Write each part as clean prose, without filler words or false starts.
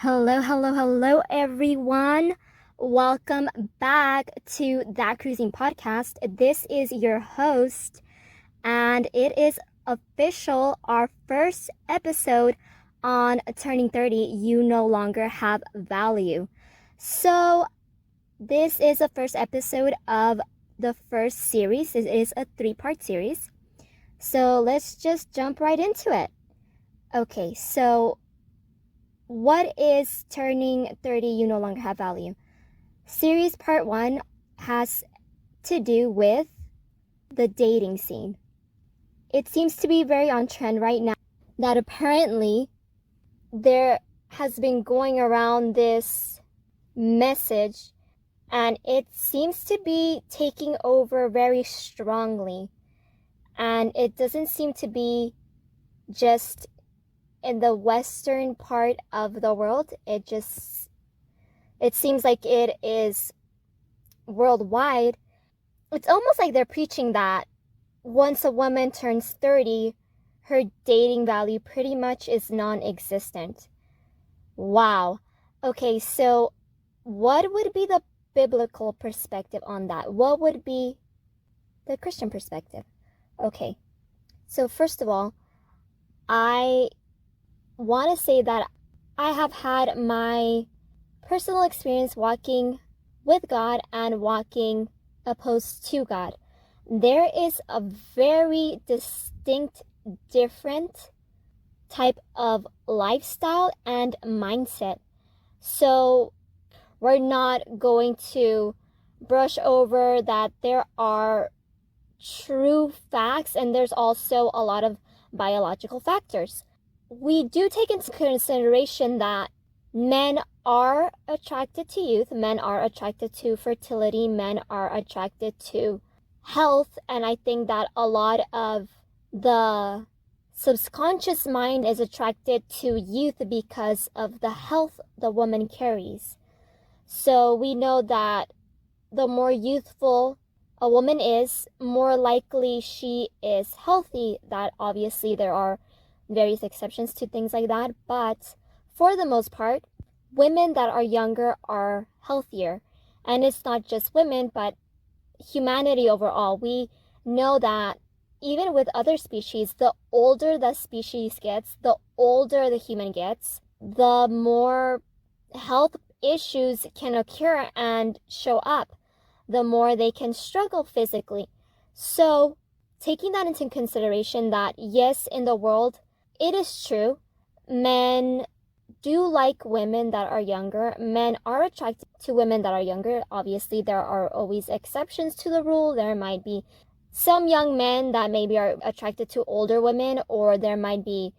Hello, hello, hello, everyone. Welcome back to That Cruising Podcast. This is your host, and it is official, our first episode on Turning 30. You no longer have value. So, this is the first episode of the first series. It is a 3-part series. So, let's just jump right into it. Okay, so what is Turning 30 You No Longer Have Value? Series part 1 has to do with the dating scene. It seems to be very on trend right now that apparently there has been going around this message and it seems to be taking over very strongly. And it doesn't seem to be just in the western part of the world. It seems like it is worldwide. It's almost like they're preaching that once a woman turns 30, her dating value pretty much is non-existent. Wow. Okay, so what would be the biblical perspective on that? What would be the Christian perspective? Okay, so first of all, I want to say that I have had my personal experience walking with God and walking opposed to God. There is a very distinct, different type of lifestyle and mindset. So we're not going to brush over that there are true facts and there's also a lot of biological factors. We do take into consideration that men are attracted to youth, men are attracted to fertility, men are attracted to health, and I think that a lot of the subconscious mind is attracted to youth because of the health the woman carries. So we know that the more youthful a woman is, more likely she is healthy. That obviously there are various exceptions to things like that, but for the most part, women that are younger are healthier. And it's not just women, but humanity overall. We know that even with other species, the older the species gets, the older the human gets, the more health issues can occur and show up, the more they can struggle physically. So taking that into consideration, that yes, in the world, it is true, men do like women that are younger. Men are attracted to women that are younger. Obviously, there are always exceptions to the rule. There might be some young men that maybe are attracted to older women, or there might be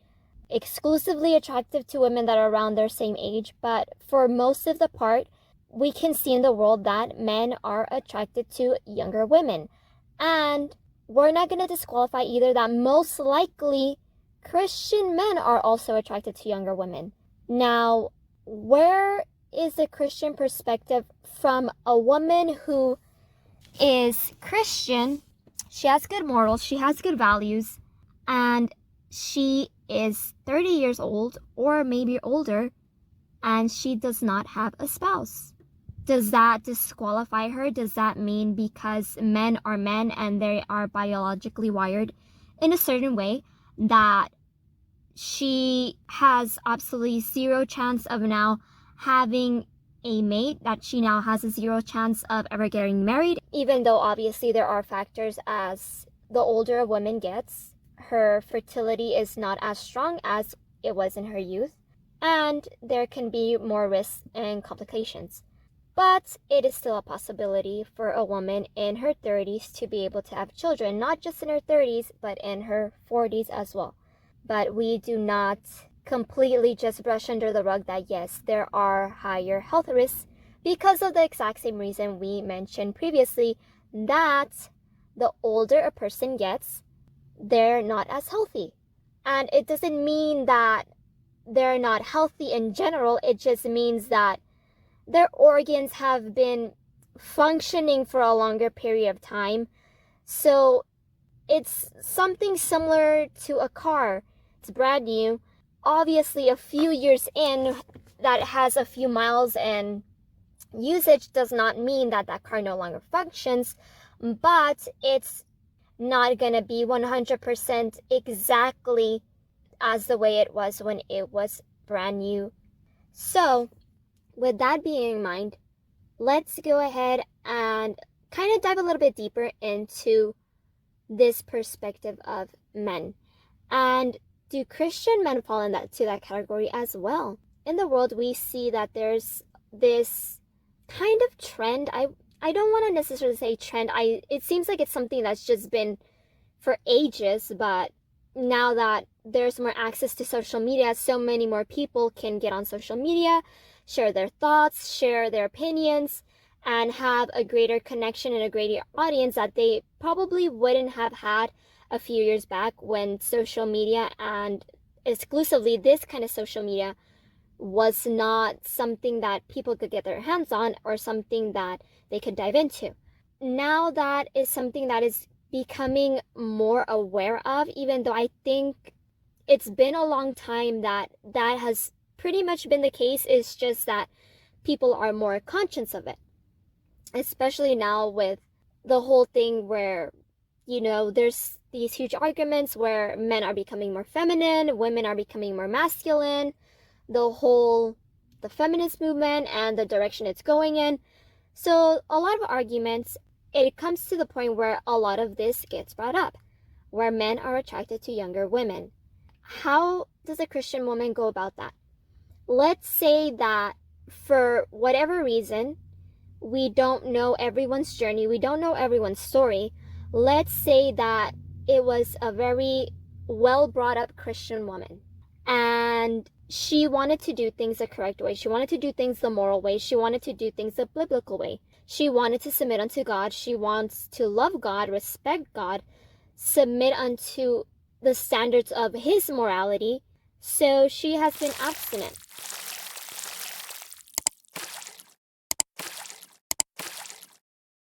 exclusively attractive to women that are around their same age. But for most of the part, we can see in the world that men are attracted to younger women. And we're not going to disqualify either that most likely Christian men are also attracted to younger women. Now, where is the Christian perspective from a woman who is Christian? She has good morals, she has good values, and she is 30 years old or maybe older, and she does not have a spouse. Does that disqualify her? Does that mean because men are men and they are biologically wired in a certain way that she has absolutely zero chance of now having a mate, that she now has a zero chance of ever getting married? Even though obviously there are factors, as the older a woman gets, her fertility is not as strong as it was in her youth, and there can be more risks and complications. But it is still a possibility for a woman in her 30s to be able to have children, not just in her 30s, but in her 40s as well. But we do not completely just brush under the rug that yes, there are higher health risks because of the exact same reason we mentioned previously, that the older a person gets, they're not as healthy. And it doesn't mean that they're not healthy in general, it just means that their organs have been functioning for a longer period of time. So it's something similar to a car. It's brand new. Obviously, a few years in, that has a few miles and usage does not mean that that car no longer functions, but it's not gonna be 100% exactly as the way it was when it was brand new. So with that being in mind, let's go ahead and kind of dive a little bit deeper into this perspective of men. And do Christian men fall in to that category as well? In the world, we see that there's this kind of trend. I don't want to necessarily say trend. It seems like it's something that's just been for ages, but now that there's more access to social media, so many more people can get on social media, share their thoughts, share their opinions, and have a greater connection and a greater audience that they probably wouldn't have had a few years back when social media, and exclusively this kind of social media, was not something that people could get their hands on or something that they could dive into. Now that is something that is becoming more aware of, even though I think it's been a long time that has pretty much been the case. It's just that people are more conscious of it, especially now with the whole thing where, there's these huge arguments where men are becoming more feminine, women are becoming more masculine, the feminist movement and the direction it's going in. So a lot of arguments, it comes to the point where a lot of this gets brought up, where men are attracted to younger women. How does a Christian woman go about that? Let's say that for whatever reason, we don't know everyone's journey, we don't know everyone's story. Let's say that it was a very well brought up Christian woman, and she wanted to do things the correct way. She wanted to do things the moral way. She wanted to do things the biblical way. She wanted to submit unto God. She wants to love God, respect God, submit unto the standards of His morality. So she has been abstinent.